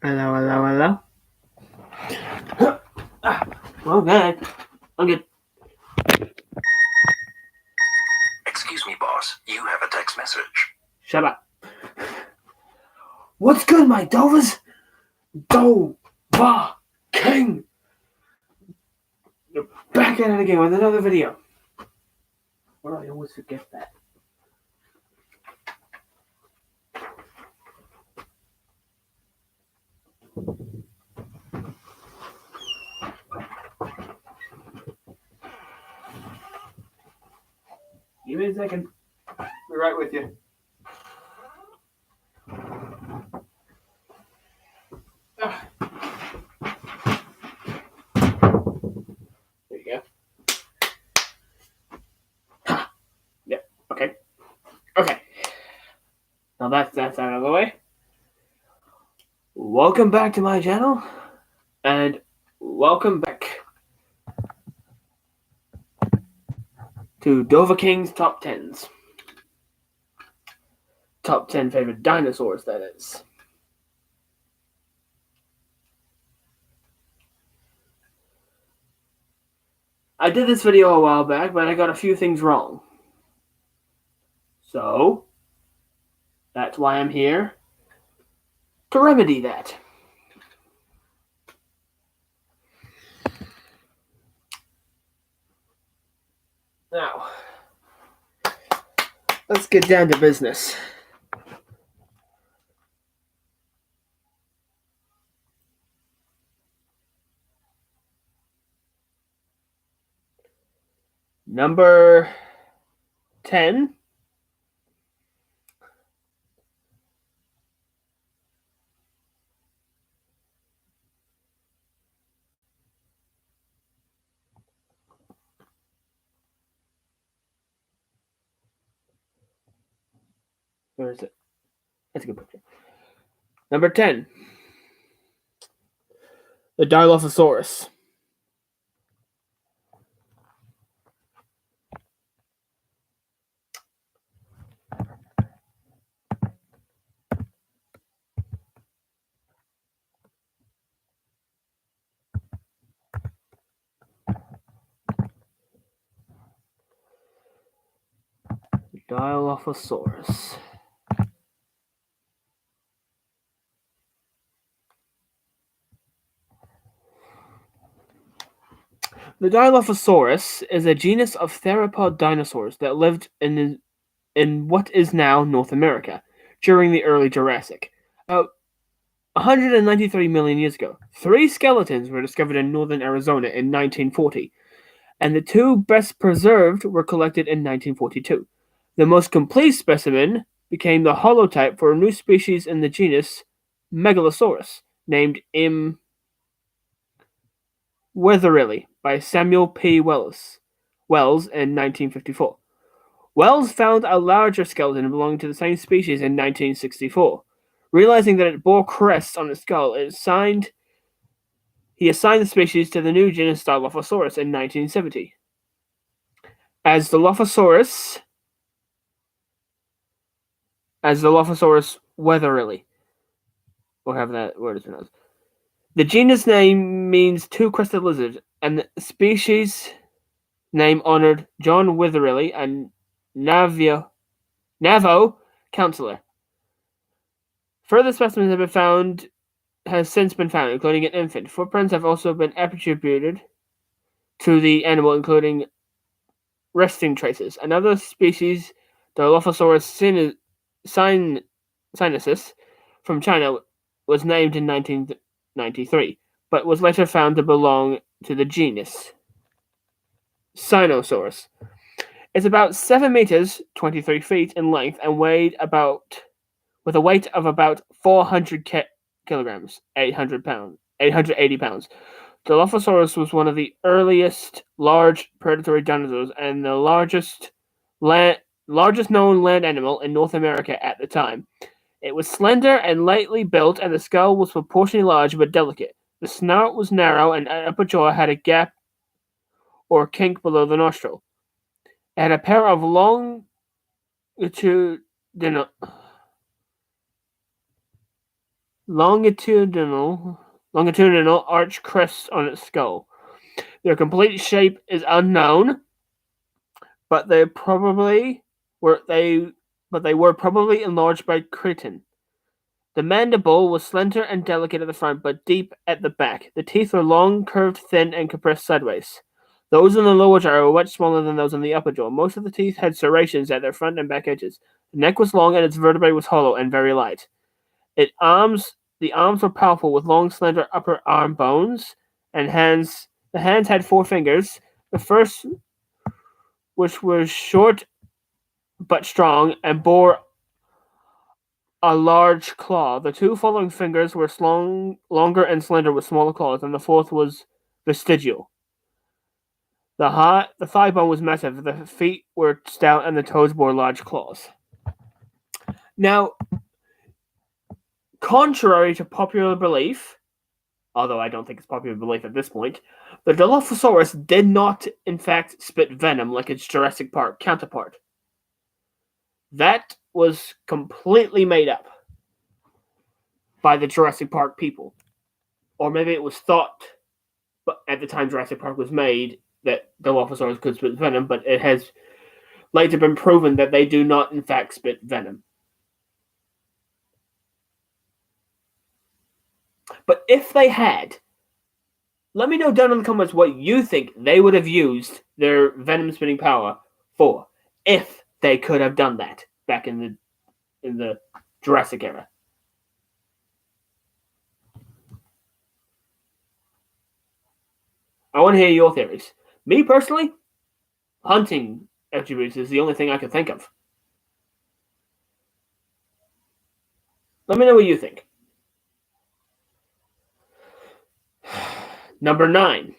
Hello, hello, hello. Okay, I'm good. Excuse me, boss. You have a text message. Shut up. What's good, my Dovers? Dovahking. You're back at it again with another video. Why do I always forget that? Give me a second. Be right with you. There you go. Yeah. Okay. Okay. Now that's out of the way. Welcome back to my channel, and welcome back to Dovahking's Top 10s. Top 10 favorite dinosaurs, that is. I did this video a while back, but I got a few things wrong. So, that's why I'm here to remedy that. Now, let's get down to business. Number 10. Where is it? That's a good picture. Number 10. The Dilophosaurus. Dilophosaurus. The Dilophosaurus is a genus of theropod dinosaurs that lived in what is now North America during the early Jurassic. About 193 million years ago, 3 skeletons were discovered in northern Arizona in 1940, and the 2 best preserved were collected in 1942. The most complete specimen became the holotype for a new species in the genus Megalosaurus, named M. Wetherilly by Samuel P. Wells in 1954. Wells found a larger skeleton belonging to the same species in 1964. Realizing that it bore crests on its skull, he assigned the species to the new genus Dilophosaurus in 1970. As Dilophosaurus wetherilly, or however that word is pronounced. The genus name means two-crested lizard, and the species name honored John Wetherilly, a Navajo counselor. Further specimens has since been found, including an infant. Footprints have also been attributed to the animal, including resting traces. Another species, Dilophosaurus sinensis from China, was named in 1993, but was later found to belong to the genus Sinosaurus. It's about 7 meters, 23 feet in length, and with a weight of about 400 kilograms, 880 pounds. Dilophosaurus was one of the earliest large predatory dinosaurs and the largest known land animal in North America at the time. It was slender and lightly built, and the skull was proportionally large but delicate. The snout was narrow, and the upper jaw had a gap or kink below the nostril. It had a pair of longitudinal longitudinal arch crests on its skull. Their complete shape is unknown, but they were probably enlarged by Cretan. The mandible was slender and delicate at the front, but deep at the back. The teeth were long, curved, thin, and compressed sideways. Those in the lower jaw were much smaller than those in the upper jaw. Most of the teeth had serrations at their front and back edges. The neck was long, and its vertebrae was hollow and very light. The arms were powerful, with long, slender upper arm bones and hands. The hands had 4 fingers. The first, which was short but strong, and bore a large claw. The 2 following fingers were longer and slender with smaller claws, and the fourth was vestigial. The thigh bone was massive, the feet were stout, and the toes bore large claws. Now, contrary to popular belief, although I don't think it's popular belief at this point, the Dilophosaurus did not, in fact, spit venom like its Jurassic Park counterpart. That was completely made up by the Jurassic Park people. Or maybe it was thought, but at the time Jurassic Park was made, that Dilophosaurus could spit venom, but it has later been proven that they do not, in fact, spit venom. But if they had, let me know down in the comments what you think they would have used their venom-spitting power for, if they could have done that back in the Jurassic era. I want to hear your theories. Me personally, hunting attributes is the only thing I could think of. Let me know what you think. Number 9.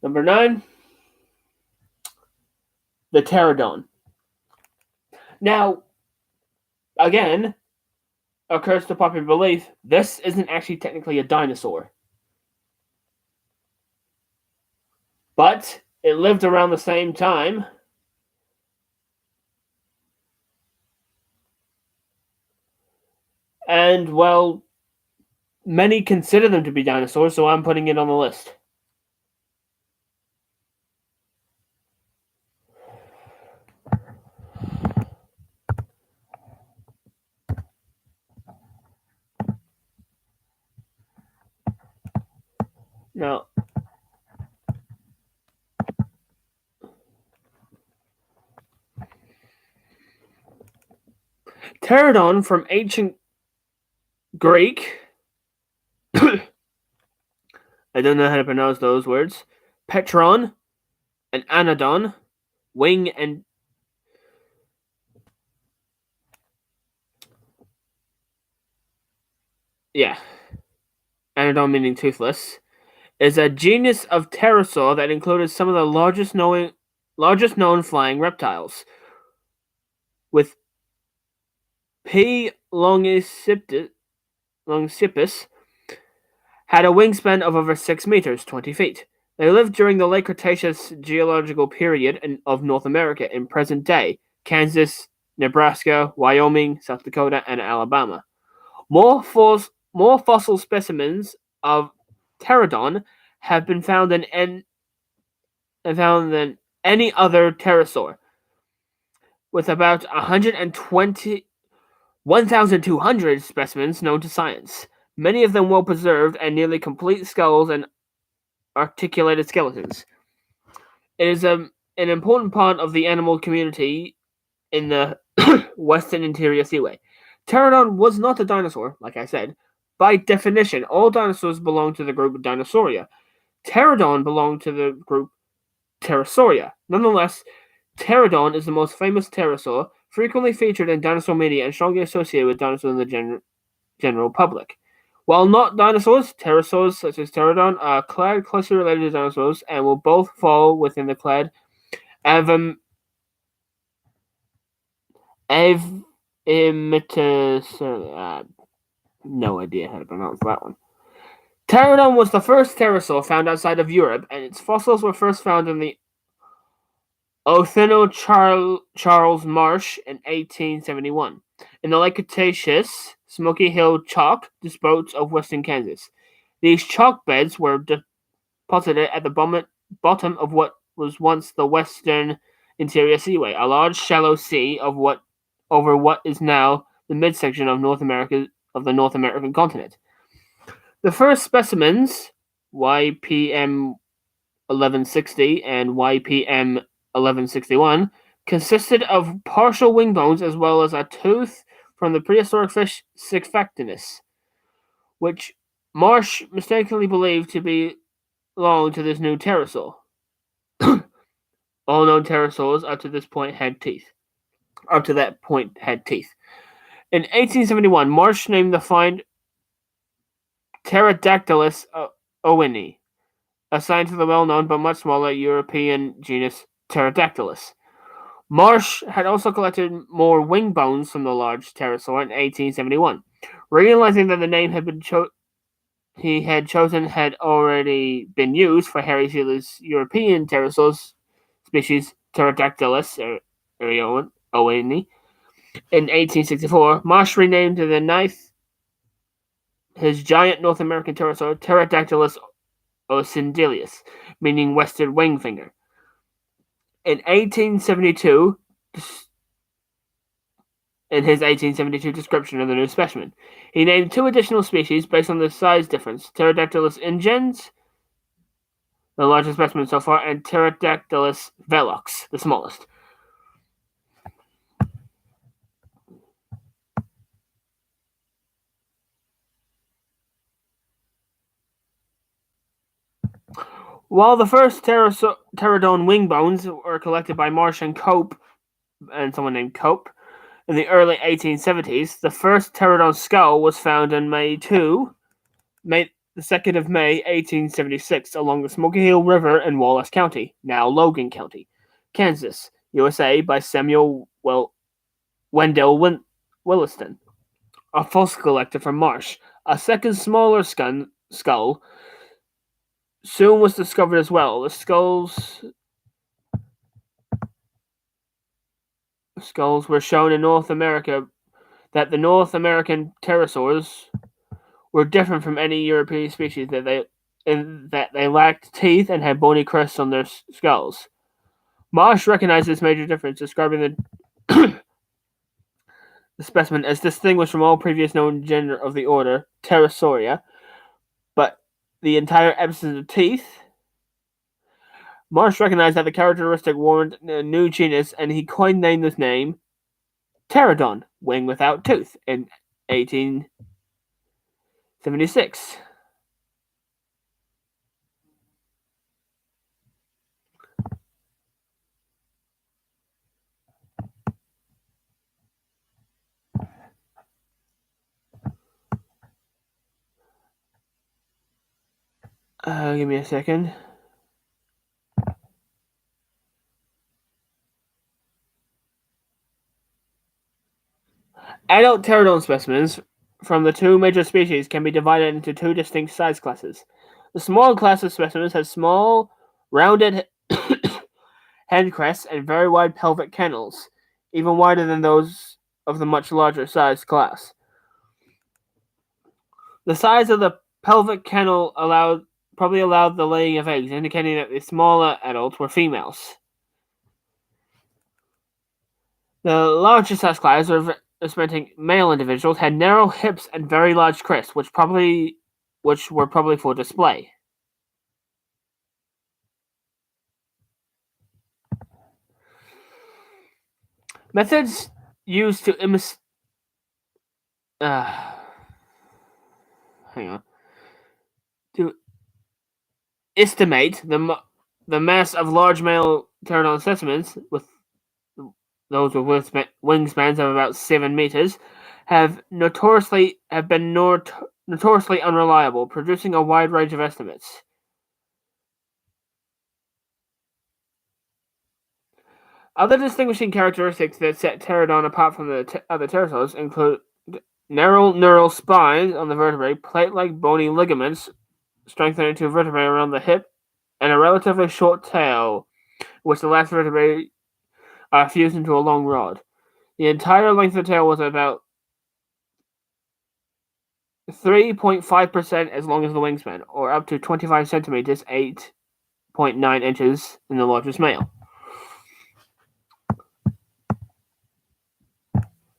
Number 9, the pterodon. Now, again, occurs to popular belief, this isn't actually technically a dinosaur. But it lived around the same time. And, well, many consider them to be dinosaurs, so I'm putting it on the list. Now, pterodon from ancient Greek. I don't know how to pronounce those words. Petron and anodon, wing and anodon meaning toothless, is a genus of pterosaur that included some of the largest known flying reptiles, with P. longicipus had a wingspan of over 6 meters, 20 feet. They lived during the late Cretaceous geological period of North America in present-day Kansas, Nebraska, Wyoming, South Dakota, and Alabama. More fossil specimens of pterodon have been found than any other pterosaur, with about 1,200 specimens known to science, many of them well preserved and nearly complete skulls and articulated skeletons. It is an important part of the animal community in the Western Interior Seaway. Pterodon was not a dinosaur, like I said. By definition, all dinosaurs belong to the group Dinosauria. Pterodon belonged to the group pterosauria. Nonetheless, pterodon is the most famous pterosaur, frequently featured in dinosaur media and strongly associated with dinosaurs in the general public. While not dinosaurs, pterosaurs such as pterodon are clade closely related to dinosaurs and will both fall within the clade Avimetasaur. No idea how to pronounce that one. Pterodon was the first pterosaur found outside of Europe, and its fossils were first found in the Othino Charles Marsh in 1871. In the late Cretaceous, Smoky Hill chalk disposed of western Kansas. These chalk beds were deposited at the bottom of what was once the Western Interior Seaway, a large shallow sea over what is now the midsection of the North American continent. The first specimens, YPM 1160 and YPM 1161, consisted of partial wing bones as well as a tooth from the prehistoric fish Syphactinus, which Marsh mistakenly believed to belong to this new pterosaur. All known pterosaurs up to that point had teeth. In 1871, Marsh named the find Pterodactylus owini, assigned to the well-known but much smaller European genus Pterodactylus. Marsh had also collected more wing bones from the large pterosaur in 1871. Realizing that the name he had chosen had already been used for Harry Seeley's European pterosaurs species Pterodactylus owini in 1864, Marsh renamed the ninth his giant North American pterosaur Pterodactylus occidentalis, meaning western wing finger. In 1872, in his 1872 description of the new specimen, he named two additional species based on the size difference: Pterodactylus ingens, the largest specimen so far, and Pterodactylus velox, the smallest. While the first pterodon wing bones were collected by Marsh and Cope, and someone named Cope, in the early 1870s, the first pterodon skull was found on the 2nd of May, 1876, along the Smoky Hill River in Wallace County, now Logan County, Kansas, USA, by Samuel Wendell Williston, a fossil collector from Marsh. A second smaller skull soon was discovered as well. The skulls were shown in North America that the North American pterosaurs were different from any European species in that they lacked teeth and had bony crests on their skulls. Marsh recognized this major difference, describing the specimen as distinguished from all previous known genera of the order Pterosauria, but the entire absence of teeth. Marsh recognized that the characteristic warranted a new genus, and he coined this name Pterodon, wing without tooth, in 1876. Give me a second. Adult pterodon specimens from the two major species can be divided into two distinct size classes. The small class of specimens has small, rounded head crests and very wide pelvic canals, even wider than those of the much larger size class. The size of the pelvic canal probably allowed the laying of eggs, indicating that the smaller adults were females. The larger size class, representing male individuals, had narrow hips and very large crests, which were probably for display. Methods used to estimate the The mass of large male pterodon specimens, with those with wingspans of about 7 meters, have been notoriously unreliable, producing a wide range of estimates. Other distinguishing characteristics that set pterodon apart from the other pterosaurs include narrow neural spines on the vertebrae, plate-like bony ligaments strengthening to vertebrae around the hip, and a relatively short tail, which the last vertebrae fused into a long rod. The entire length of the tail was about 3.5% as long as the wingspan, or up to 25 centimeters, 8.9 inches in the largest male.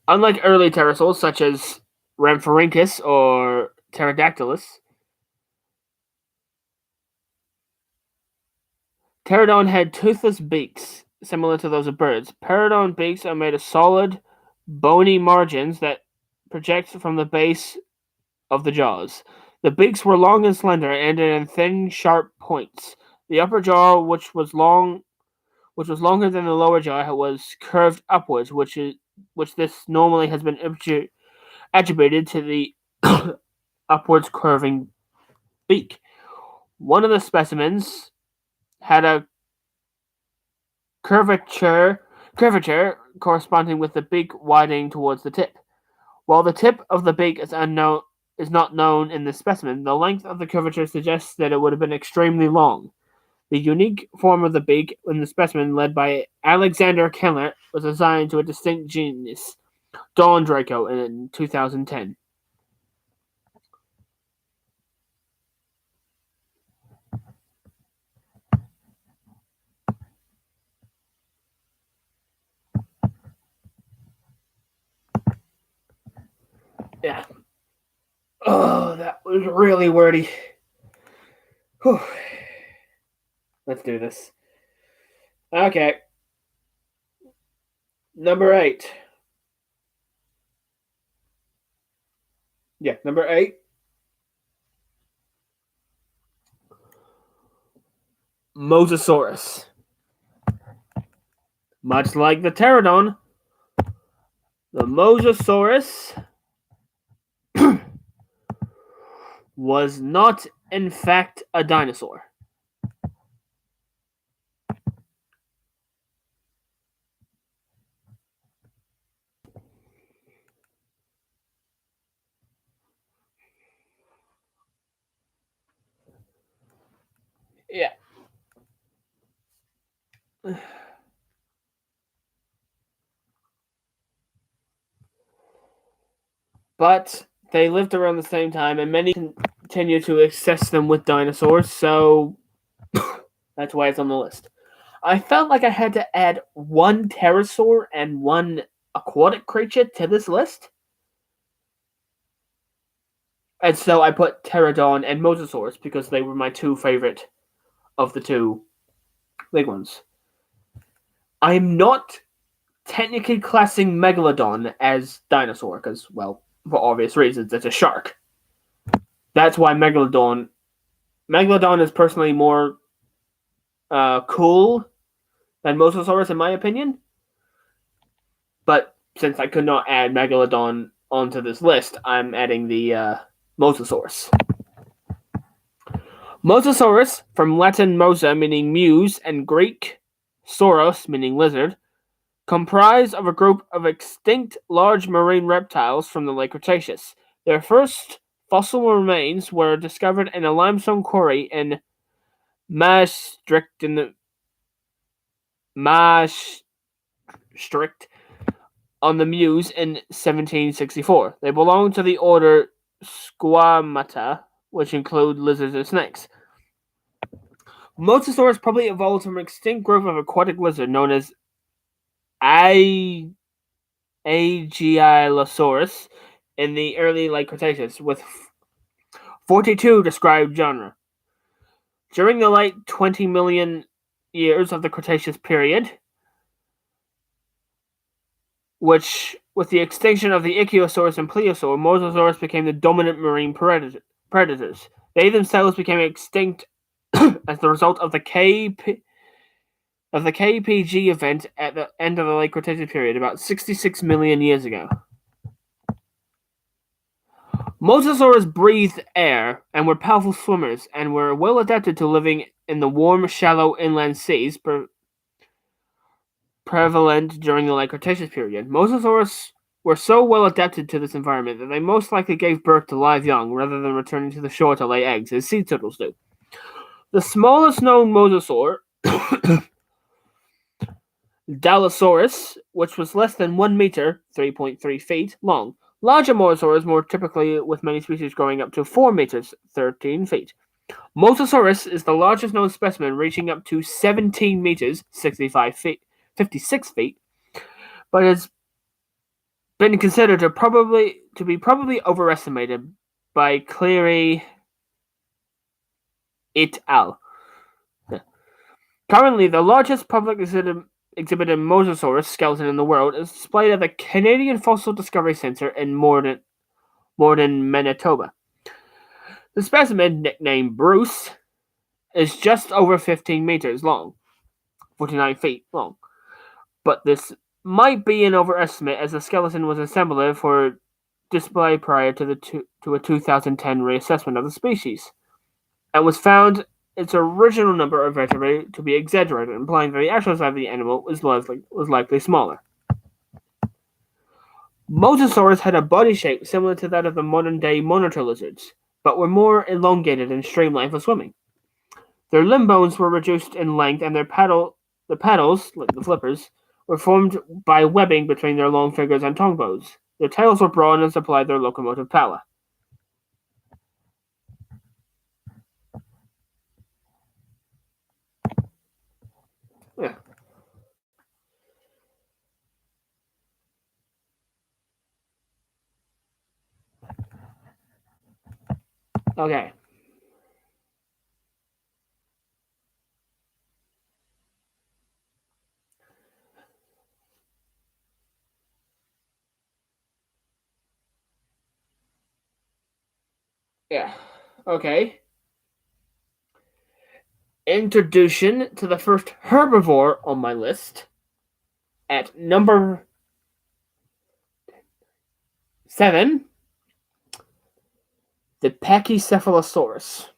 Unlike early pterosaurs such as Rhamphorhynchus or Pterodactylus, pterodon had toothless beaks, similar to those of birds. Pterodon beaks are made of solid, bony margins that project from the base of the jaws. The beaks were long and slender and ended in thin, sharp points. The upper jaw, which was longer than the lower jaw, was curved upwards, which this normally has been attributed to the upwards curving beak. One of the specimens had a curvature corresponding with the beak widening towards the tip. While the tip of the beak is not known in this specimen, the length of the curvature suggests that it would have been extremely long. The unique form of the beak in the specimen, led by Alexander Kellner, was assigned to a distinct genus, Dawn Draco, in 2010. Yeah. Oh, that was really wordy. Whew. Let's do this. Okay. Number 8. Yeah, number 8. Mosasaurus. Much like the pterodon, the Mosasaurus was not, in fact, a dinosaur. Yeah. But they lived around the same time, and many continue to access them with dinosaurs, so that's why it's on the list. I felt like I had to add one pterosaur and one aquatic creature to this list. And so I put pterodon and mosasaurus because they were my two favorite of the two big ones. I'm not technically classing megalodon as dinosaur because, well, for obvious reasons, it's a shark. That's why megalodon is personally more cool than mosasaurus in my opinion. But since I could not add megalodon onto this list, I'm adding the mosasaurus. Mosasaurus, from Latin mosa meaning muse and Greek sauros meaning lizard, comprised of a group of extinct large marine reptiles from the late Cretaceous. Their first fossil remains were discovered in a limestone quarry in Maastricht on the Meuse in 1764. They belong to the order Squamata, which include lizards and snakes. Mosasaurus probably evolved from an extinct group of aquatic lizard known as Aegialosaurus in the early late Cretaceous, with 42 described genera. During the late 20 million years of the Cretaceous period, which, with the extinction of the Ichthyosaurus and Plesiosaur, Mosasaurus became the dominant marine predators. They themselves became extinct as the result of the KPG event at the end of the late Cretaceous period about 66 million years ago. Mosasaurs breathed air and were powerful swimmers and were well adapted to living in the warm, shallow inland seas prevalent during the late Cretaceous period. Mosasaurs were so well adapted to this environment that they most likely gave birth to live young rather than returning to the shore to lay eggs, as sea turtles do. The smallest known mosasaur, Dilophosaurus, which was less than 1 meter (3.3 feet) long. Larger mosasaurs, more typically with many species growing up to 4 meters (13 feet). Mosasaurus is the largest known specimen, reaching up to 17 meters (65 feet) 56 feet, but has been considered to be probably overestimated by Cleary et al. Currently, the largest public exhibited Mosasaurus skeleton in the world is displayed at the Canadian Fossil Discovery Centre in Morden, Manitoba. The specimen, nicknamed Bruce, is just over 15 meters long, 49 feet long. But this might be an overestimate, as the skeleton was assembled for display prior to a 2010 reassessment of the species, and was found its original number of vertebrae to be exaggerated, implying that the actual size of the animal was likely smaller. Mosasaurs had a body shape similar to that of the modern-day monitor lizards, but were more elongated and streamlined for swimming. Their limb bones were reduced in length, and the paddles, like the flippers, were formed by webbing between their long fingers and tongue bones. Their tails were broad and supplied their locomotive power. Yeah. Okay. Yeah. Okay. Introduction to the first herbivore on my list. At number 7, the Pachycephalosaurus.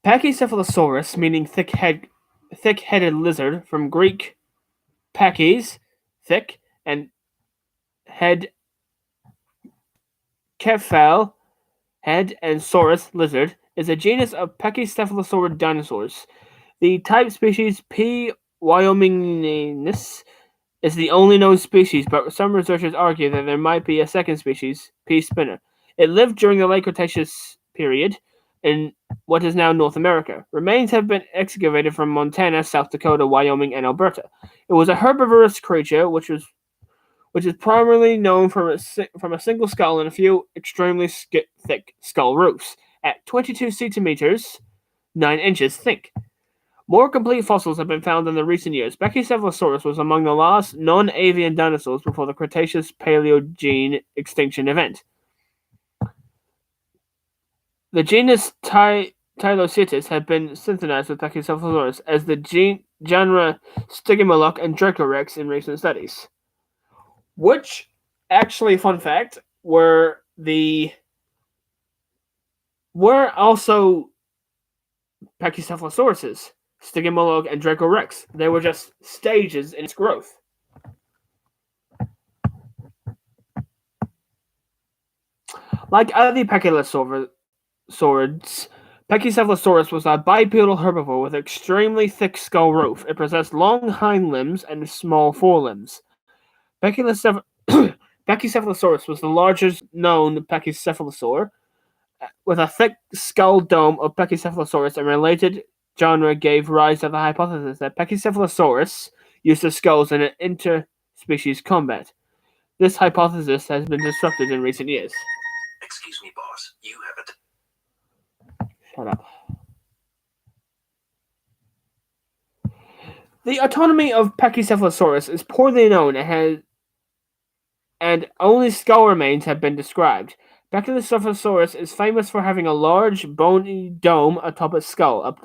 Pachycephalosaurus, meaning thick-headed lizard, from Greek pachys, thick, and head, kephal, head, and saurus, lizard, is a genus of pachycephalosaurid dinosaurs. The type species P. wyomingensis is the only known species, but some researchers argue that there might be a second species, P. spina. It lived during the late Cretaceous period in what is now North America. Remains have been excavated from Montana, South Dakota, Wyoming, and Alberta. It was a herbivorous creature, which is primarily known from a single skull and a few extremely thick skull roofs, at 22 centimeters, 9 inches thick. More complete fossils have been found in the recent years. Pachycephalosaurus was among the last non-avian dinosaurs before the Cretaceous-Paleogene extinction event. The genus Tylocetus had been synthesized with Pachycephalosaurus as the genre Stygimoloch and Dracorex in recent studies. Which, actually, fun fact, were also Pachycephalosauruses, Stygimoloch and Dracorex. They were just stages in its growth. Like other Pachycephalosaurids, Pachycephalosaurus was a bipedal herbivore with an extremely thick skull roof. It possessed long hind limbs and small forelimbs. Pachycephalosaurus was the largest known pachycephalosaur, with a thick skull dome of Pachycephalosaurus and related genre gave rise to the hypothesis that Pachycephalosaurus used the skulls in an interspecies combat. This hypothesis has been disrupted in recent years. Excuse me, boss. You have Shut up. The autonomy of Pachycephalosaurus is poorly known and only skull remains have been described. Pachycephalosaurus is famous for having a large bony dome atop its skull, up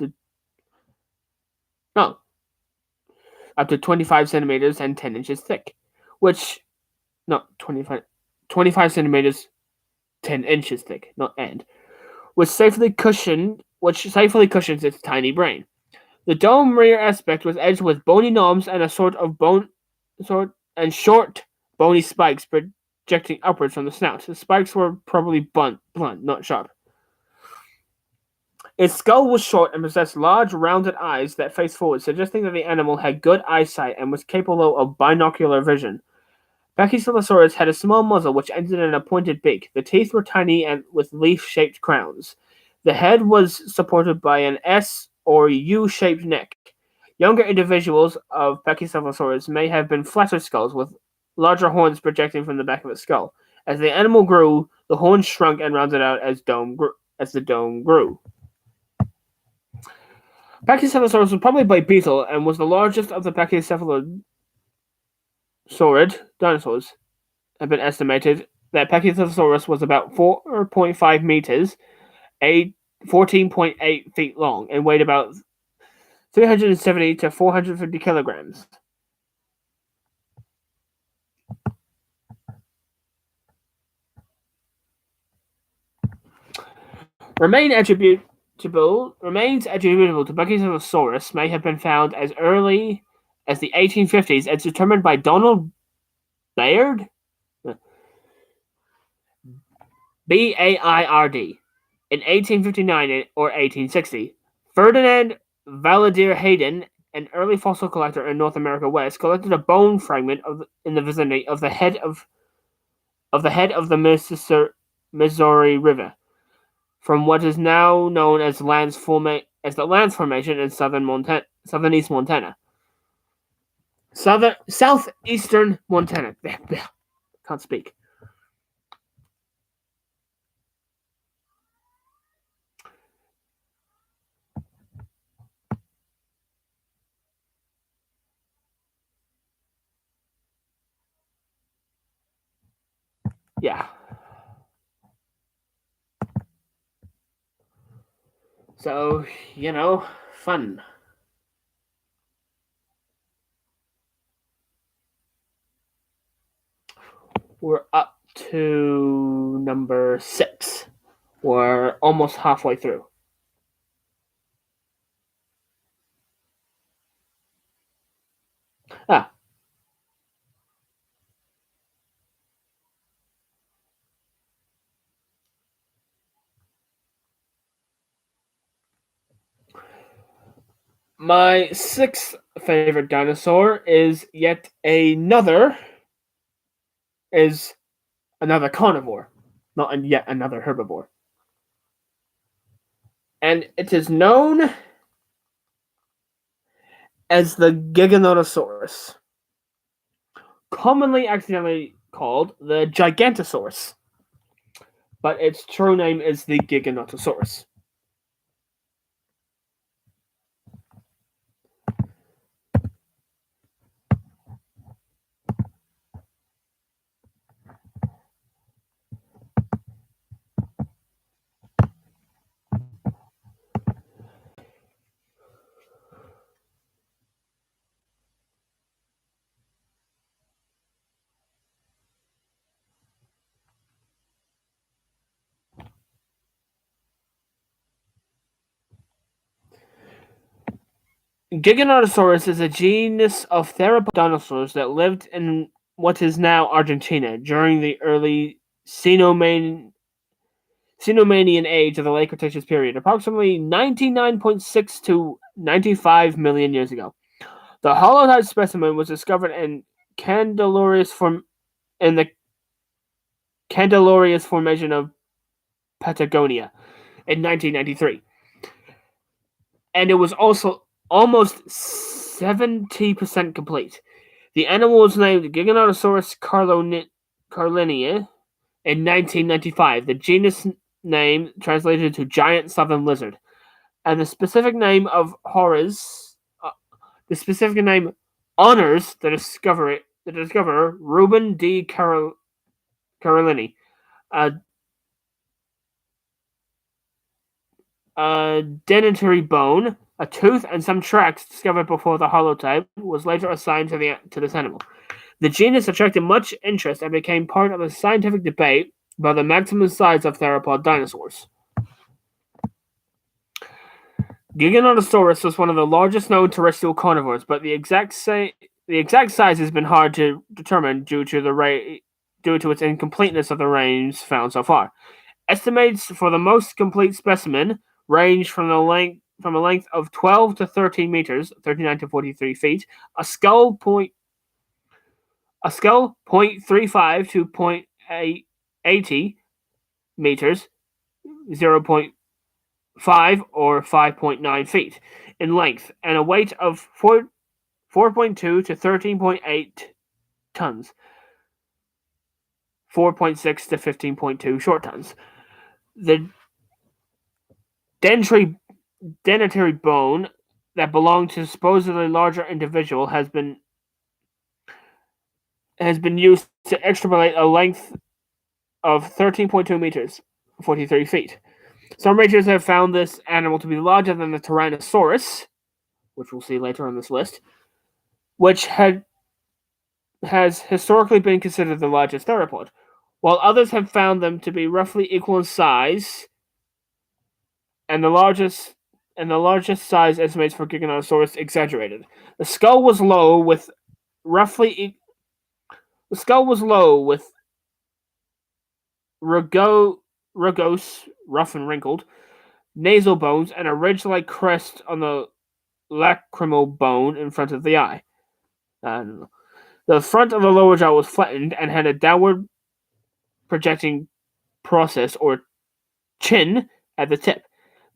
to 25 centimeters and 10 inches thick, which, no, 25 centimeters, 10 inches thick, not and, which safely cushions its tiny brain. The dome rear aspect was edged with bony knobs and short bony spikes projecting upwards from the snout. The spikes were probably blunt, not sharp. Its skull was short and possessed large, rounded eyes that faced forward, suggesting that the animal had good eyesight and was capable of binocular vision. Pachycephalosaurus had a small muzzle which ended in a pointed beak. The teeth were tiny and with leaf-shaped crowns. The head was supported by an S or U-shaped neck. Younger individuals of Pachycephalosaurus may have been flatter skulls with larger horns projecting from the back of its skull. As the animal grew, the horns shrunk and rounded out as the dome grew. Pachycephalosaurus was probably bipedal and was the largest of the pachycephalosaurid dinosaurs. Have been estimated that Pachycephalosaurus was about 4.5 meters, 14.8 feet long, and weighed about 370 to 450 kilograms. Remains attributable to Pachycephalosaurus may have been found as early as the 1850s, as determined by Donald Baird, Baird, in 1859 or 1860. Ferdinand Valadier Hayden, an early fossil collector in North America West, collected a bone fragment in the vicinity of the head of the Missouri River, from what is now known as the Lance Formation in southeastern Montana. Can't speak. Yeah. So, fun. We're up to number 6. We're almost halfway through. My 6th favorite dinosaur is another carnivore, not yet another herbivore. And it is known as the Giganotosaurus, commonly accidentally called the Gigantosaurus, but its true name is the Giganotosaurus. Giganotosaurus is a genus of theropod dinosaurs that lived in what is now Argentina during the early Cenomanian age of the late Cretaceous period, approximately 99.6 to 95 million years ago. The hollowed-out specimen was discovered in the Candelaurias Formation of Patagonia in 1993. and it was also almost 70% complete. The animal was named Giganotosaurus carlinia in 1995. The genus name translated to giant southern lizard, and the specific name the specific name honors the discoverer Reuben D. Carolini, a, a dentary bone, a tooth, and some tracks discovered before the holotype was later assigned to this animal. The genus attracted much interest and became part of a scientific debate about the maximum size of theropod dinosaurs. Giganotosaurus was one of the largest known terrestrial carnivores, but the exact size has been hard to determine due to its incompleteness of the range found so far. Estimates for the most complete specimen range from a length of 12 to 13 meters, 39 to 43 feet, a skull 0.35 to 0.80 meters, 0.5 or 5.9 feet in length, and a weight of 4.2 to 13.8 tons, 4.6 to 15.2 short tons. The dentary bone that belonged to a supposedly larger individual has been used to extrapolate a length of 13.2 meters, 43 feet. Some researchers have found this animal to be larger than the Tyrannosaurus, which we'll see later on this list, which has historically been considered the largest theropod, while others have found them to be roughly equal in size, and the largest size estimates for Giganotosaurus exaggerated. The skull was low with rugose, rough and wrinkled, nasal bones, and a ridge-like crest on the lacrimal bone in front of the eye. The front of the lower jaw was flattened and had a downward projecting process or chin at the tip.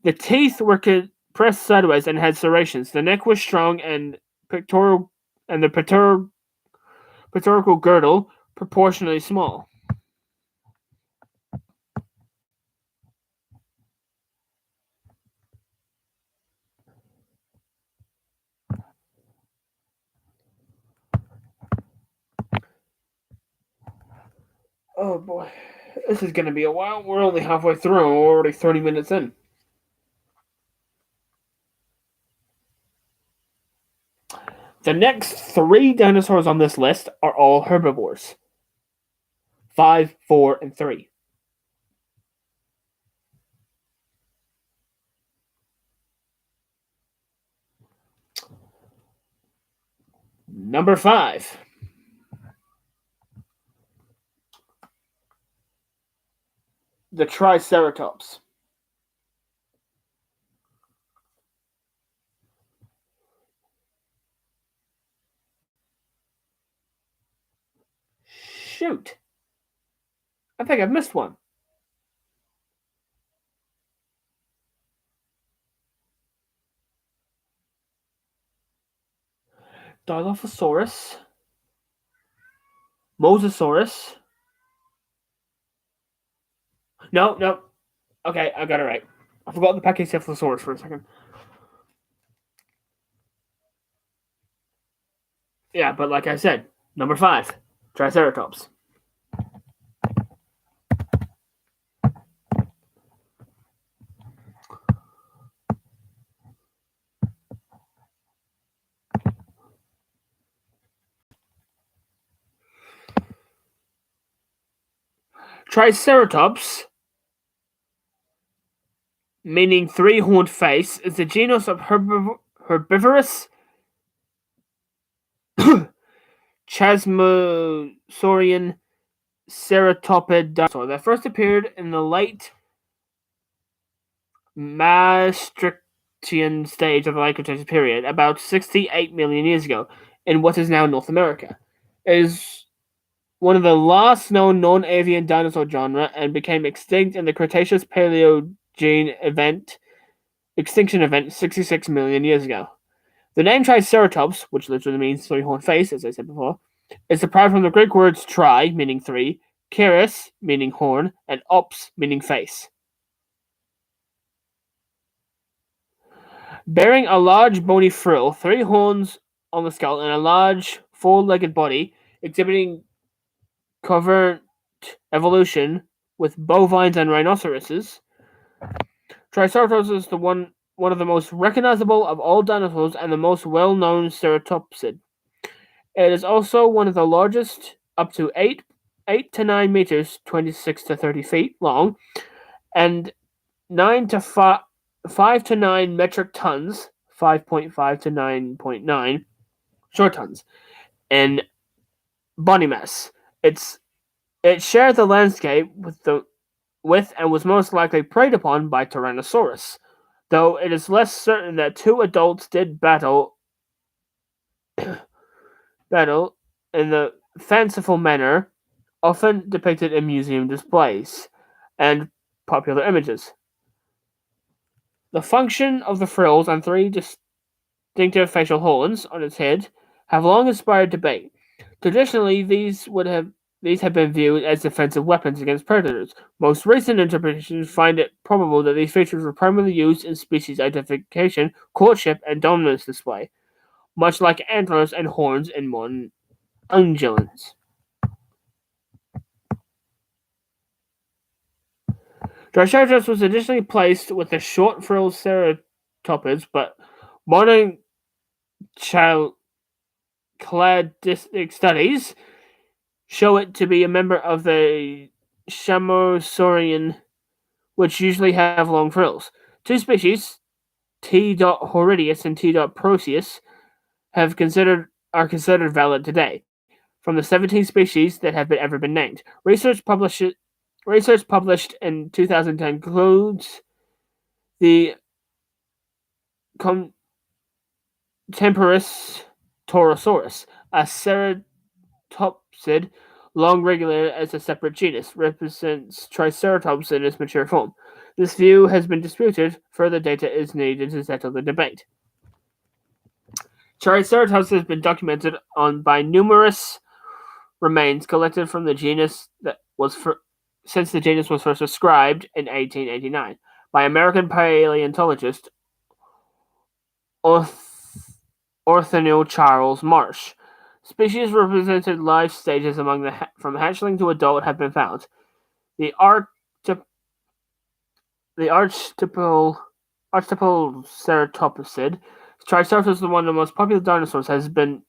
The teeth were compressed sideways and had serrations. The neck was strong and the pectoral girdle proportionally small. Oh boy, this is going to be a while. We're only halfway through. We're already 30 minutes in. The next 3 dinosaurs on this list are all herbivores. 5, 4, and 3. Number 5. The Triceratops. Shoot. I think I've missed one. Dilophosaurus. Mosasaurus. No. Okay, I got it right. I forgot the Pachycephalosaurus for a second. Yeah, but like I said, number 5, Triceratops. Triceratops, meaning 3-horned face, is the genus of herbivorous Chasmosaurian ceratopid dinosaur that first appeared in the late Maastrichtian stage of the Cretaceous period, about 68 million years ago, in what is now North America. It is one of the last known non-avian dinosaur genre and became extinct in the Cretaceous Paleogene event extinction event 66 million years ago. The name Triceratops, which literally means three-horned face, as I said before, is derived from the Greek words tri, meaning three, keras, meaning horn, and ops, meaning face. Bearing a large bony frill, three horns on the skull, and a large four-legged body, exhibiting covert evolution with bovines and rhinoceroses, Triceratops is one of the most recognizable of all dinosaurs and the most well-known ceratopsid. It is also one of the largest, up to 8 to 9 meters, 26 to 30 feet long, and 5 to 9 metric tons, 5.5 to 9.9 short tons, in body mass. It shared the landscape with and was most likely preyed upon by Tyrannosaurus, though it is less certain that two adults did battle in the fanciful manner often depicted in museum displays and popular images. The function of the frills and three distinctive facial horns on its head have long inspired debate. Traditionally, these have been viewed as defensive weapons against predators. Most recent interpretations find it probable that these features were primarily used in species identification, courtship, and dominance display, much like antlers and horns in modern ungulans. Triceratops was additionally placed with the short-frilled ceratopids, but modern cladistic studies show it to be a member of the Chamosaurian, which usually have long frills. Two species, T. horridius and T. proceus, are considered valid today. From the 17 species that have ever been named, research published in 2010 concludes the Contemporis torosaurus, a ceratopsid long regulated as a separate genus, represents Triceratops in its mature form. This view has been disputed. Further data is needed to settle the debate. Triceratops has been documented by numerous remains collected from the genus since the genus was first described in 1889 by American paleontologist Orthonaut Charles Marsh. Species represented life stages from hatchling to adult have been found. The archetypal ceratopsid, Triceratops is one of the most popular dinosaurs has been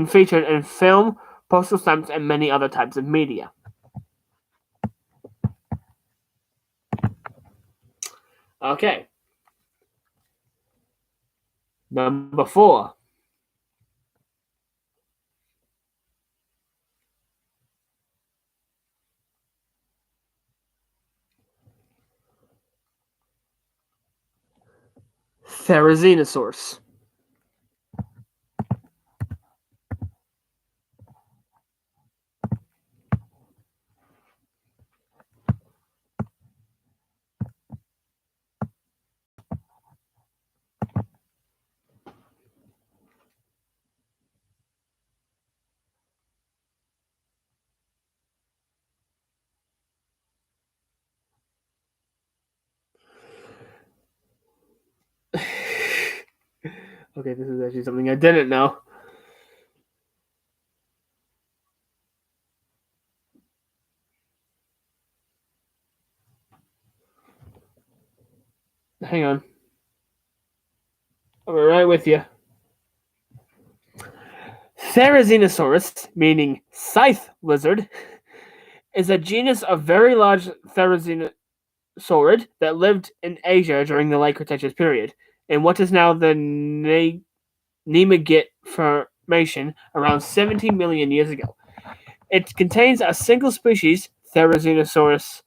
featured in film, postal stamps, and many other types of media. Okay. Number 4. Therizinosaurus. Okay, this is actually something I didn't know. Hang on. I'll be right with you. Therizinosaurus, meaning scythe lizard, is a genus of very large therizinosaur that lived in Asia during the late Cretaceous period, in what is now the Nemegit Formation around 70 million years ago. It contains a single species, Therizinosaurus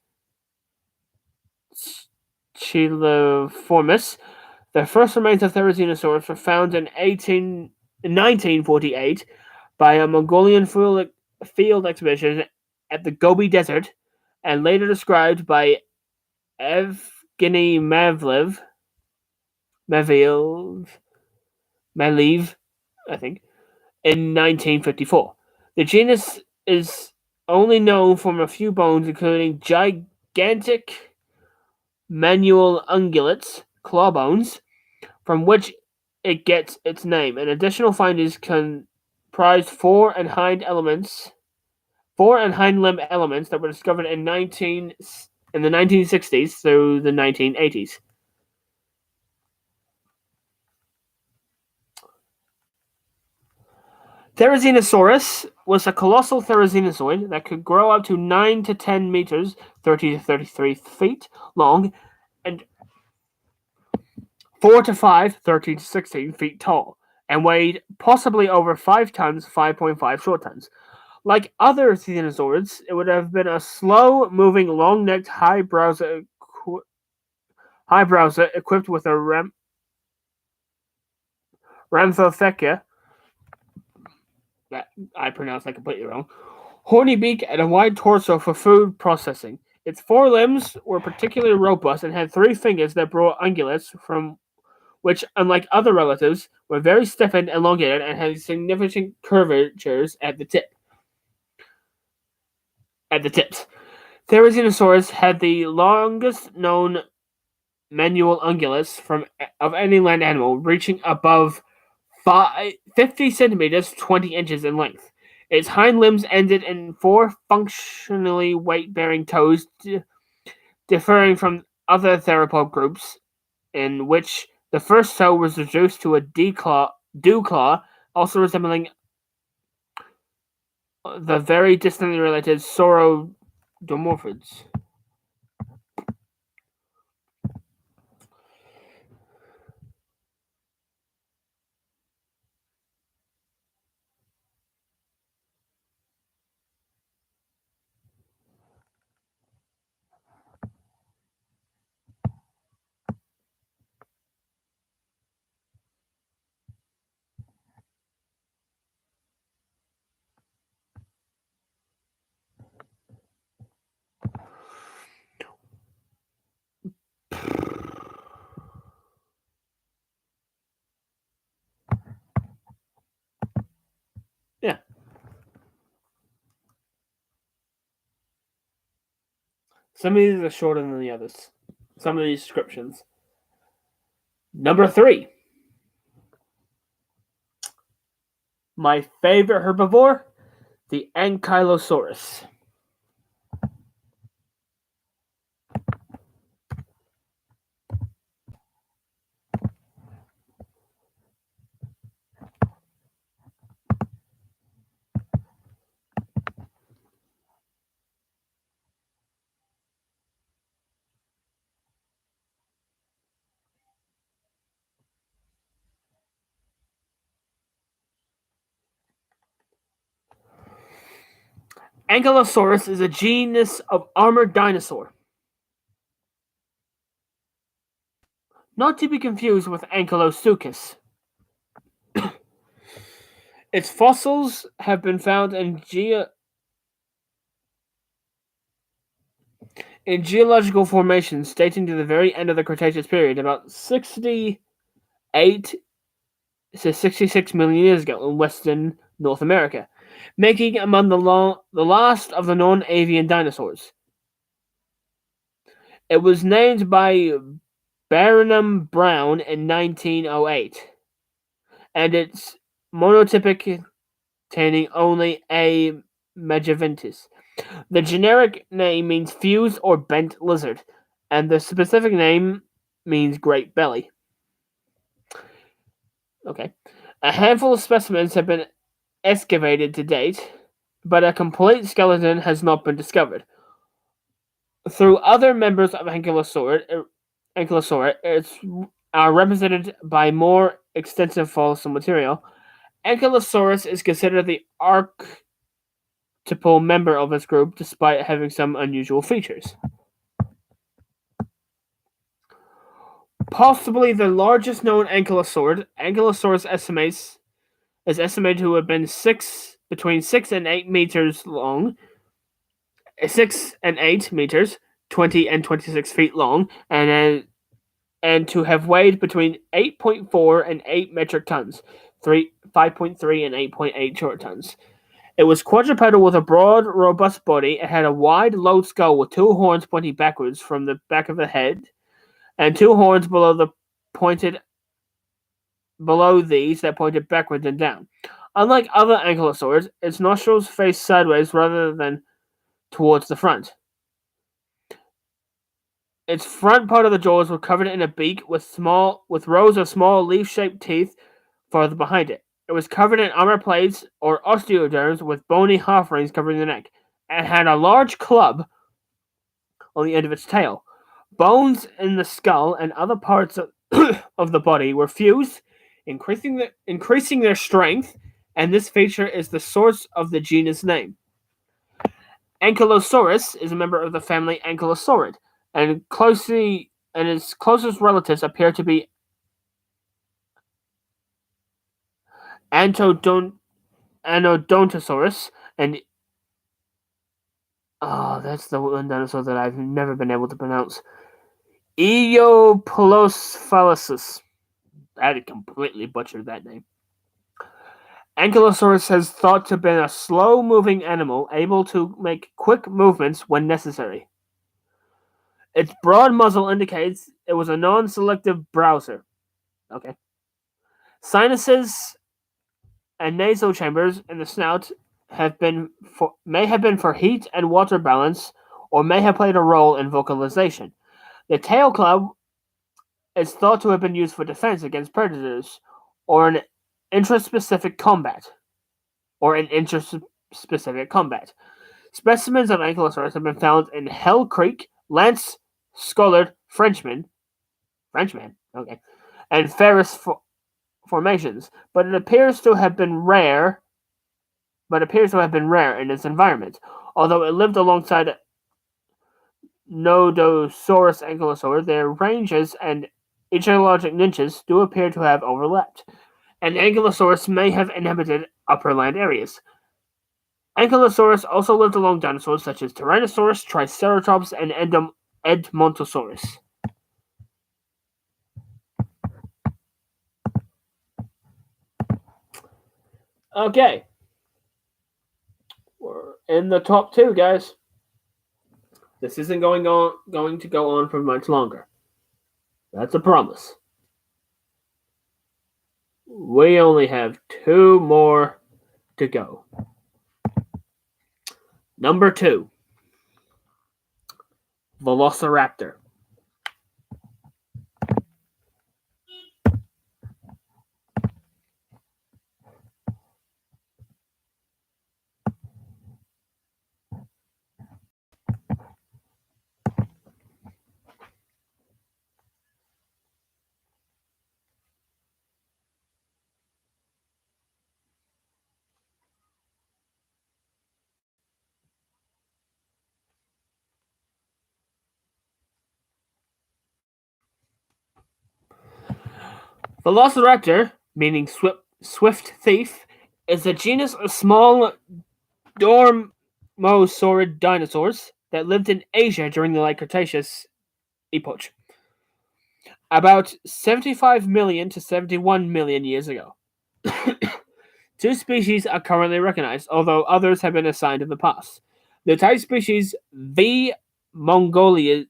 chiliformis. The first remains of Therizinosaurus were found in 1948 by a Mongolian field expedition at the Gobi Desert, and later described by Evgeny Mavlev Melville, Melieve, I think, in 1954. The genus is only known from a few bones, including gigantic manual ungulates, claw bones, from which it gets its name. And additional findings comprise fore and hind limb elements that were discovered in the 1960s through the 1980s. Therizinosaurus was a colossal therizinosaur that could grow up to 9 to 10 meters, 30 to 33 feet long, and 4 to 5, 13 to 16 feet tall, and weighed possibly over 5 tons, 5.5 short tons. Like other dinosaurs, it would have been a slow-moving, long-necked high browser equipped with a ranthotheca, that I pronounced that completely wrong, horny beak, and a wide torso for food processing. Its forelimbs were particularly robust and had 3 fingers that bore ungulates from which, unlike other relatives, were very stiff and elongated and had significant curvatures at the tips. Therizinosaurus had the longest known manual ungulates of any land animal, reaching above 50 centimeters, 20 inches in length. Its hind limbs ended in 4 functionally weight-bearing toes, differing from other theropod groups, in which the first toe was reduced to a dew claw, also resembling the very distantly related saurodomorphids. Yeah. Some of these are shorter than the others. Some of these descriptions. Number 3. My favorite herbivore, the Ankylosaurus. Ankylosaurus is a genus of armored dinosaur. Not to be confused with Ankylosuchus. Its fossils have been found in geological formations dating to the very end of the Cretaceous period, about 68 to 66 million years ago in western North America, making it among the last of the non-avian dinosaurs. It was named by Barnum Brown in 1908, and its monotypic containing only A. megaventis. The generic name means fused or bent lizard, and the specific name means great belly. Okay. A handful of specimens have been excavated to date, but a complete skeleton has not been discovered. Through other members of Ankylosaur are represented by more extensive fossil material. Ankylosaurus is considered the archetypal member of this group, despite having some unusual features. Possibly the largest known ankylosaur, Ankylosaurus is estimated to have been between 6 and 8 meters long, 6 and 8 meters, 20 and 26 feet long, and and to have weighed between 8.4 and 8 metric tons, 5.3 and 8.8 short tons. It was quadrupedal with a broad, robust body. It had a wide, low skull with two horns pointing backwards from the back of the head, and two horns below these that pointed backwards and down. Unlike other ankylosaurs, its nostrils faced sideways rather than towards the front. Its front part of the jaws were covered in a beak with rows of small leaf-shaped teeth farther behind it. It was covered in armor plates or osteoderms with bony half rings covering the neck, and had a large club on the end of its tail. Bones in the skull and other parts of the body were fused, increasing their strength, and this feature is the source of the genus name. Ankylosaurus is a member of the family Ankylosaurid, and its closest relatives appear to be Anodontosaurus and that's the one dinosaur that I've never been able to pronounce. Eopelosphalanus. I completely butchered that name. Ankylosaurus has thought to have been a slow-moving animal able to make quick movements when necessary. Its broad muzzle indicates it was a non-selective browser. Okay. Sinuses and nasal chambers in the snout may have been for heat and water balance, or may have played a role in vocalization. The tail club is thought to have been used for defense against predators, or an interspecific combat. Specimens of Ankylosaurus have been found in Hell Creek, Lance Scollard Frenchman, okay, and Ferris formations, but it appears to have been rare in its environment, although it lived alongside Nodosaurus ankylosaur. Their ranges and ecologic niches do appear to have overlapped, and Ankylosaurus may have inhabited upper land areas. Ankylosaurus also lived along dinosaurs such as Tyrannosaurus, Triceratops, and Edmontosaurus. Okay. We're in the top two, guys. This isn't going to go on for much longer. That's a promise. We only have two more to go. Number 2. Velociraptor. Velociraptor, meaning swift thief, is a genus of small dormosaurid dinosaurs that lived in Asia during the late Cretaceous epoch, about 75 million to 71 million years ago. 2 species are currently recognized, although others have been assigned in the past. The type species V. mongoliensis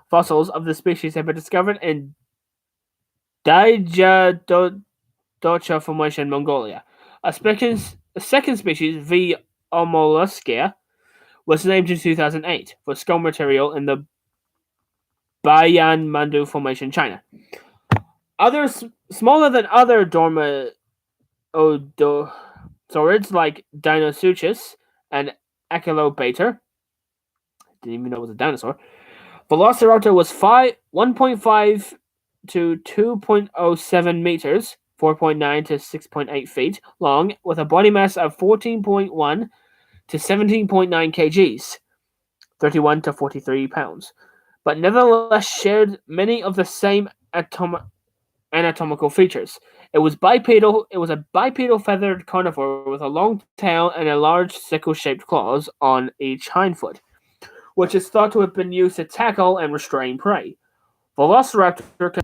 fossils of the species have been discovered in Daija Formation, Mongolia. A second species, V. omolluskia, was named in 2008 for skull material in the Bayan Mandu Formation, China. Others smaller than other dormosaurids like Dinosuchus and Achilobator, didn't even know it was a dinosaur. Velociraptor was 1.5 to 2.07 meters, 4.9 to 6.8 feet long, with a body mass of 14.1 to 17.9 kgs, 31 to 43 pounds, but nevertheless shared many of the same anatomical features. It was a bipedal feathered carnivore with a long tail and a large sickle-shaped claws on each hindfoot, which is thought to have been used to tackle and restrain prey. Velociraptor,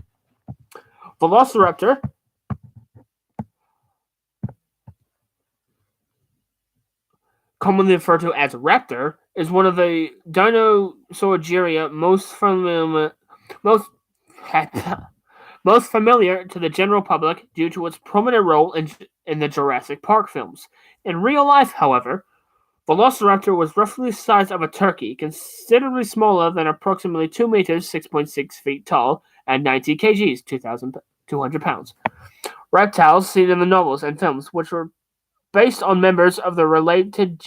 Velociraptor commonly referred to as raptor, is one of the Dinosauridae most most familiar to the general public due to its prominent role in the Jurassic Park films. In real life, however, Velociraptor was roughly the size of a turkey, considerably smaller than approximately 2 meters, 6.6 feet tall, and 90 kgs, 2,200 pounds. Reptiles seen in the novels and films, which were based on members of the related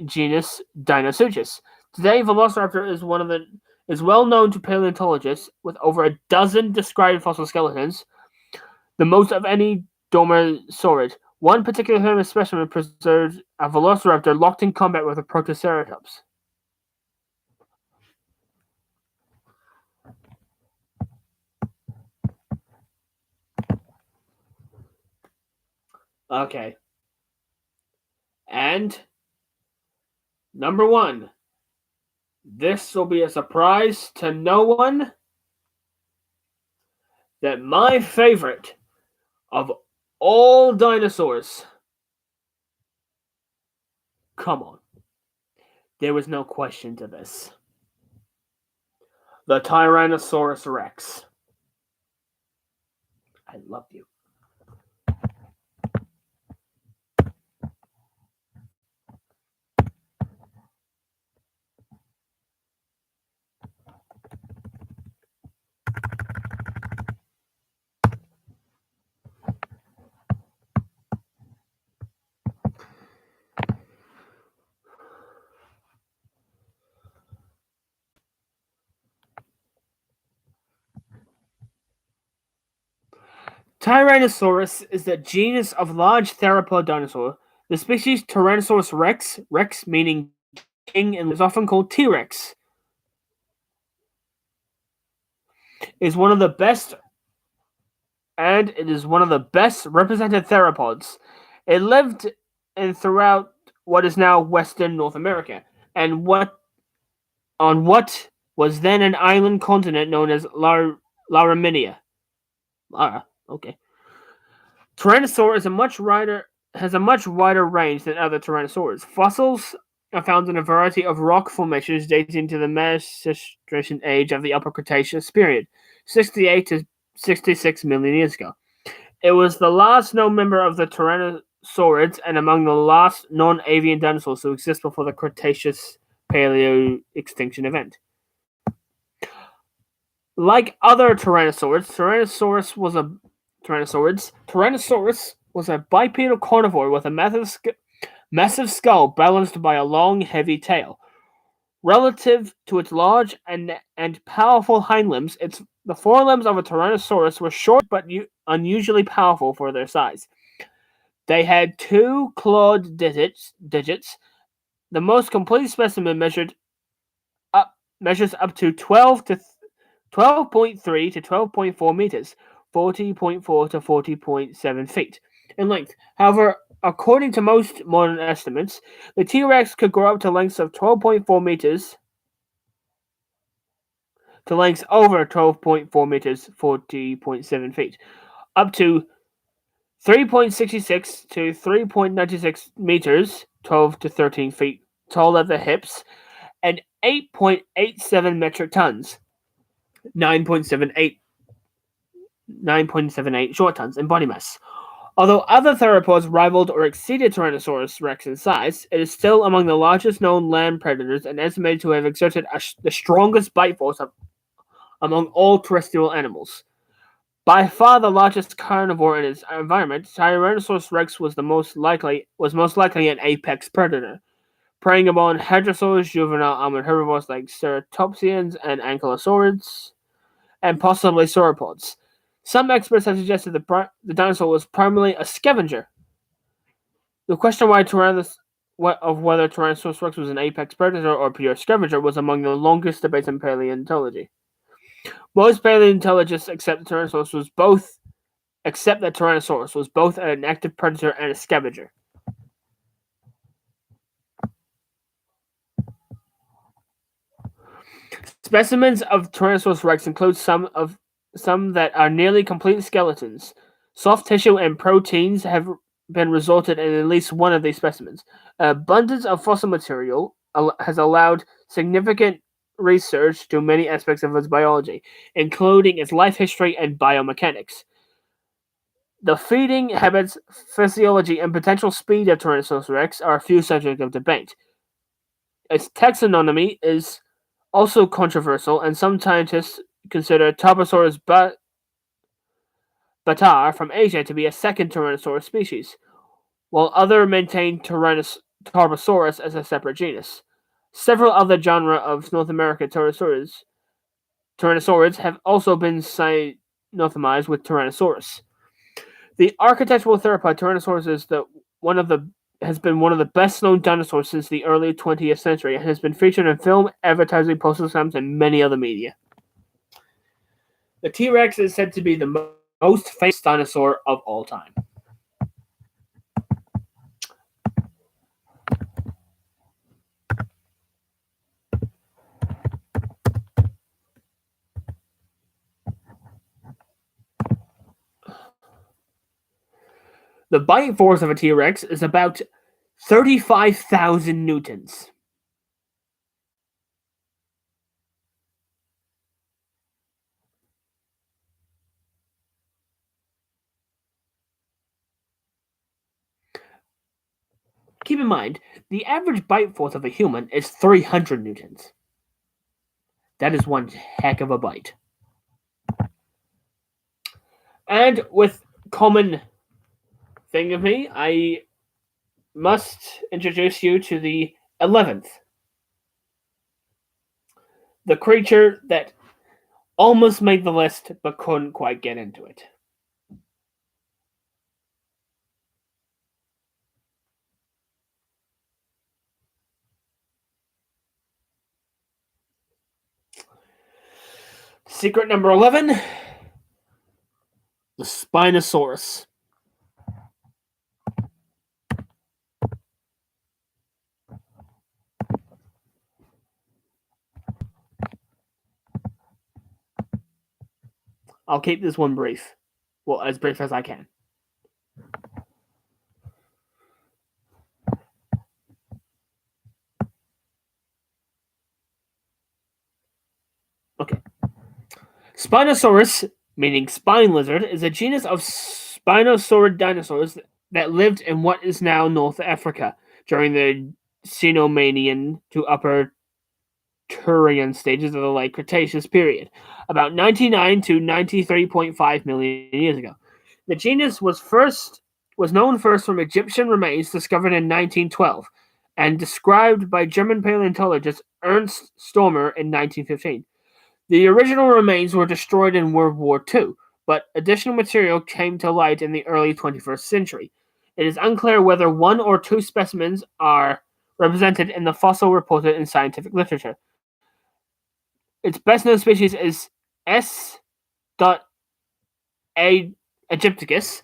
genus Dinosaurs. Today, Velociraptor is well known to paleontologists, with over a dozen described fossil skeletons, the most of any Dromaeosaurid. One particular famous specimen preserves a Velociraptor locked in combat with a Protoceratops. Okay. And number one. This will be a surprise to no one that my favorite of all dinosaurs. Come on. There was no question to this. The Tyrannosaurus Rex. I love you. Tyrannosaurus is the genus of large theropod dinosaur. The species Tyrannosaurus rex, rex meaning king, and is often called T-Rex, is one of the best represented theropods. It lived throughout what is now Western North America, and what was then an island continent known as Laraminia. Okay. Tyrannosaur has a much wider range than other tyrannosaurs. Fossils are found in a variety of rock formations dating to the Mesozoic age of the Upper Cretaceous period, 68 to 66 million years ago. It was the last known member of the Tyrannosaurids and among the last non-avian dinosaurs to exist before the Cretaceous Paleo-extinction event. Like other tyrannosaurs, Tyrannosaurus was a bipedal carnivore with a massive skull balanced by a long, heavy tail. Relative to its large and powerful hind limbs, the forelimbs of a Tyrannosaurus were short but unusually powerful for their size. They had 2 clawed digits. The most complete specimen measures up to 12.3 to 12.4 meters, 40.4 to 40.7 feet in length. However, according to most modern estimates, the T-Rex could grow up to lengths of 12.4 meters to lengths over 12.4 meters, 40.7 feet, up to 3.66 to 3.96 meters, 12 to 13 feet tall at the hips, and 8.87 metric tons, 9.78 short tons in body mass. Although other theropods rivaled or exceeded Tyrannosaurus rex in size, it is still among the largest known land predators and estimated to have exerted the strongest bite force among all terrestrial animals. By far the largest carnivore in its environment, Tyrannosaurus rex was most likely an apex predator, preying upon hadrosaurs, juvenile armored herbivores like ceratopsians and ankylosaurids, and possibly sauropods. Some experts have suggested the dinosaur was primarily a scavenger. The question whether Tyrannosaurus rex was an apex predator or pure scavenger was among the longest debates in paleontology. Most paleontologists accept that Tyrannosaurus was both an active predator and a scavenger. Specimens of Tyrannosaurus rex include some that are nearly complete skeletons. Soft tissue and proteins have been resulted in at least one of these specimens. Abundance of fossil material has allowed significant research to many aspects of its biology, including its life history and biomechanics. The feeding habits, physiology, and potential speed of Tyrannosaurus rex are a few subjects of debate. Its taxonomy is also controversial, and some scientists consider Tarbosaurus batar from Asia to be a second Tyrannosaurus species, while others maintain Tarbosaurus as a separate genus. Several other genera of North American Tyrannosaurids have also been synonymized with Tyrannosaurus. The architectural theropod Tyrannosaurus is one of the has been one of the best-known dinosaurs since the early 20th century and has been featured in film, advertising, postal stamps, and many other media. The T-Rex is said to be the most famous dinosaur of all time. The bite force of a T-Rex is about 35,000 newtons. Keep in mind, the average bite force of a human is 300 newtons. That is one heck of a bite. And with common thing of me, I must introduce you to the 11th. The creature that almost made the list but couldn't quite get into it. Secret number 11, the Spinosaurus. I'll keep this one brief. Well, as brief as I can. Okay. Spinosaurus, meaning spine lizard, is a genus of spinosaurid dinosaurs that lived in what is now North Africa during the Cenomanian to Upper Turian stages of the late Cretaceous period, about 99 to 93.5 million years ago. The genus was known first from Egyptian remains discovered in 1912 and described by German paleontologist Ernst Stormer in 1915. The original remains were destroyed in World War II, but additional material came to light in the early 21st century. It is unclear whether one or two specimens are represented in the fossil reported in scientific literature. Its best-known species is S. aegypticus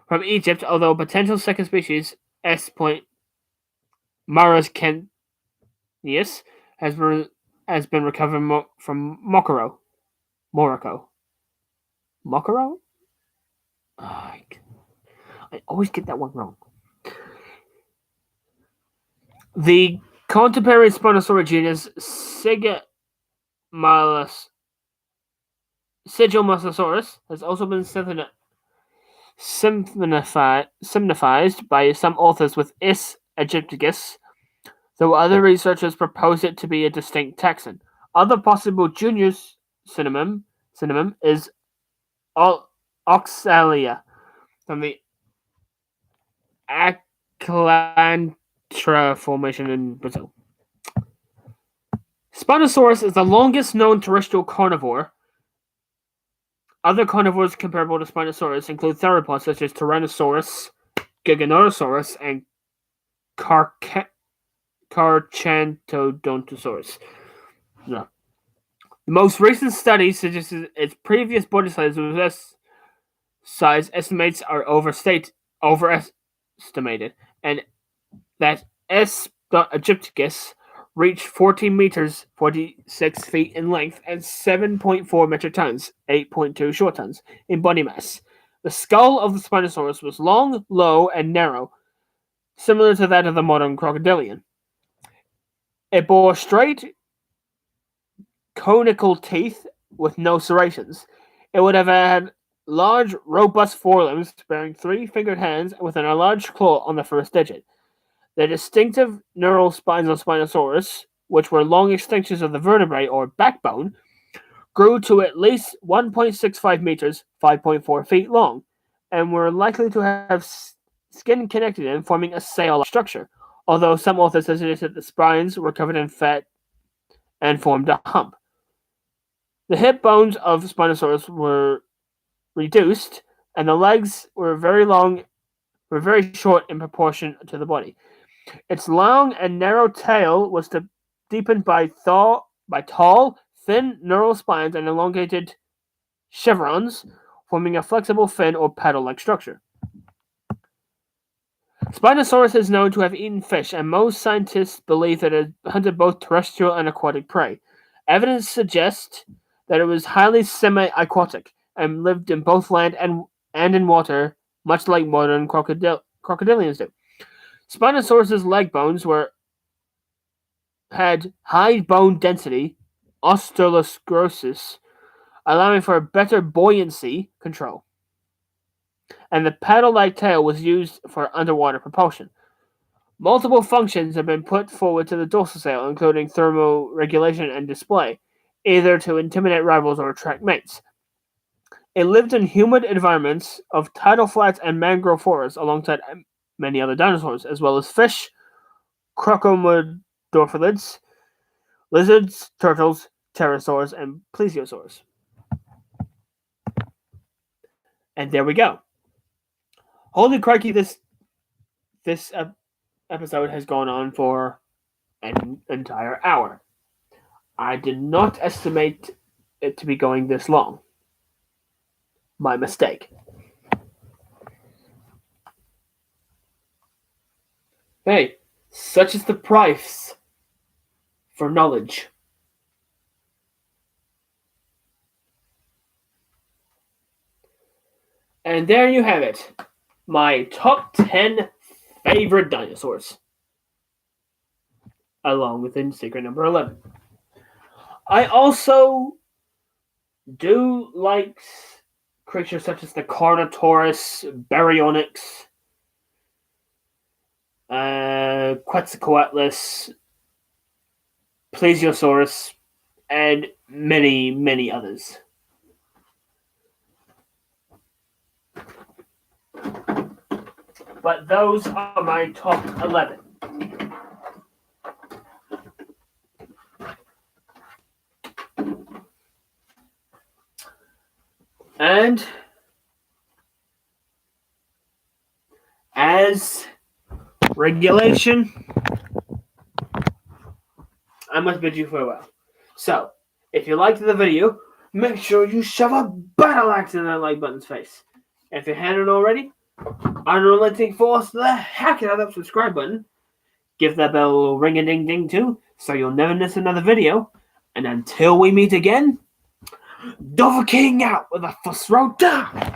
from Egypt, although a potential second species, S. marascenius, has been recovered from Morocco. Morocco? I always get that one wrong. The contemporary Spinosaurus genus Sigilmosasaurus has also been synonymized by some authors with S. aegypticus, though other researchers propose it to be a distinct taxon. Other possible junior synonym is Oxalia from the Atlantra Formation in Brazil. Spinosaurus is the longest known terrestrial carnivore. Other carnivores comparable to Spinosaurus include theropods such as Tyrannosaurus, Giganotosaurus, and Carcharodontosaurus. No. The most recent studies suggest its previous body size estimates are overestimated, and that S. aegypticus reached 14 meters, 46 feet in length, and 7.4 metric tons, 8.2 short tons, in body mass. The skull of the Spinosaurus was long, low, and narrow, similar to that of the modern crocodilian. It bore straight, conical teeth with no serrations. It would have had large, robust forelimbs bearing 3-fingered hands with an enlarged claw on the first digit. The distinctive neural spines of Spinosaurus, which were long extensions of the vertebrae or backbone, grew to at least 1.65 meters, 5.4 feet long, and were likely to have skin connected in, forming a sail-like structure, although some authors suggest that the spines were covered in fat and formed a hump. The hip bones of Spinosaurus were reduced, and the legs were very short in proportion to the body. Its long and narrow tail was deepened by tall, thin neural spines and elongated chevrons, forming a flexible fin or paddle-like structure. Spinosaurus is known to have eaten fish, and most scientists believe that it hunted both terrestrial and aquatic prey. Evidence suggests that it was highly semi-aquatic and lived in both land and in water, much like modern crocodilians do. Spinosaurus's leg bones had high bone density, osteosclerosis, allowing for better buoyancy control, and the paddle-like tail was used for underwater propulsion. Multiple functions have been put forward to the dorsal sail, including thermoregulation and display, either to intimidate rivals or attract mates. It lived in humid environments of tidal flats and mangrove forests alongside many other dinosaurs, as well as fish, crocodilians, lizards, turtles, pterosaurs, and plesiosaurs. And there we go. Holy crikey, this episode has gone on for an entire hour. I did not estimate it to be going this long. My mistake. Hey, such is the price for knowledge. And there you have it. My top 10 favorite dinosaurs. Along with in secret number 11. I also do like creatures such as the Carnotaurus, Baryonyx, Quetzalcoatlus, Plesiosaurus, and many, many others. But those are my top 11. And as regulation, I must bid you farewell. So, if you liked the video, make sure you shove a battle axe in that like button's face. If you hadn't already, unrelenting force the heck out of that subscribe button. Give that bell a little ring-a-ding-ding too, so you'll never miss another video. And until we meet again, Dovahking out with a fuss road down.